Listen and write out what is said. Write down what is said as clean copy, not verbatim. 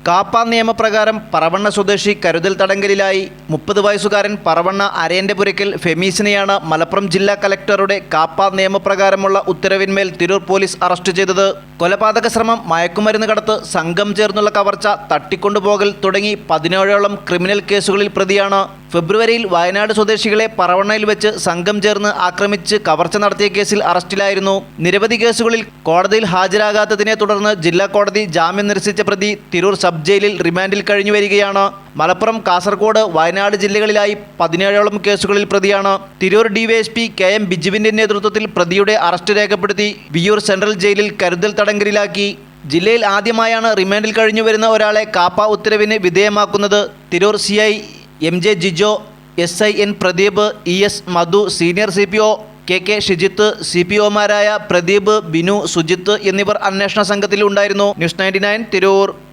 കാപ്പ നിയമപ്രകാരം പറവണ്ണ സ്വദേശി കരുതൽ തടങ്കലിലായി 30 വയസ്സുകാരൻ പറവണ്ണ അരയൻ്റെപുരയ്ക്കൽ ഫെമീസിനെയാണ് മലപ്പുറം ജില്ലാ കലക്ടറുടെ കാപ്പ നിയമപ്രകാരമുള്ള ഉത്തരവിന്മേൽ തിരൂർ പോലീസ് അറസ്റ്റ് ചെയ്തത്. കൊലപാതക ശ്രമം, മയക്കുമരുന്ന് കടത്ത്, സംഘം ചേർന്നുള്ള കവർച്ച, തട്ടിക്കൊണ്ടുപോകൽ തുടങ്ങി 17ഓളം ക്രിമിനൽ കേസുകളിൽ പ്രതിയാണ്. ഫെബ്രുവരിയിൽ വയനാട് സ്വദേശികളെ പറവണ്ണയിൽ വെച്ച് സംഘം ചേർന്ന് ആക്രമിച്ച് കവർച്ച നടത്തിയ കേസിൽ അറസ്റ്റിലായിരുന്നു. നിരവധി കേസുകളിൽ കോടതിയിൽ ഹാജരാകാത്തതിനെ തുടർന്ന് ജില്ലാ കോടതി ജാമ്യം നിരസിച്ച പ്രതി തിരൂർ സബ് ജയിലിൽ റിമാൻഡിൽ കഴിഞ്ഞു വരികയാണ്. മലപ്പുറം, കാസർഗോഡ്, വയനാട് ജില്ലകളിലായി 17ഓളം കേസുകളിൽ പ്രതിയാണ്. തിരൂർ ഡിവൈഎസ്പി KM ബിജുവിന്റെ നേതൃത്വത്തിൽ പ്രതിയുടെ അറസ്റ്റ് രേഖപ്പെടുത്തി വിയ്യൂർ സെൻട്രൽ ജയിലിൽ കരുതൽ തടങ്കലിലാക്കി. ജില്ലയിൽ ആദ്യമായാണ് റിമാൻഡിൽ കഴിഞ്ഞു വരുന്ന ഒരാളെ കാപ്പ ഉത്തരവിന് വിധേയമാക്കുന്നത്. Tirur CI MJ Jijo, SI N Pradeep, ES Madhu, senior CPO KK Shijith, CPOമാരായ പ്രദീപ്, ബിനു, സുജിത്ത് എന്നിവർ അന്വേഷണ സംഘത്തിൽ ഉണ്ടായിരുന്നു. ന്യൂസ് 99 തിരൂർ.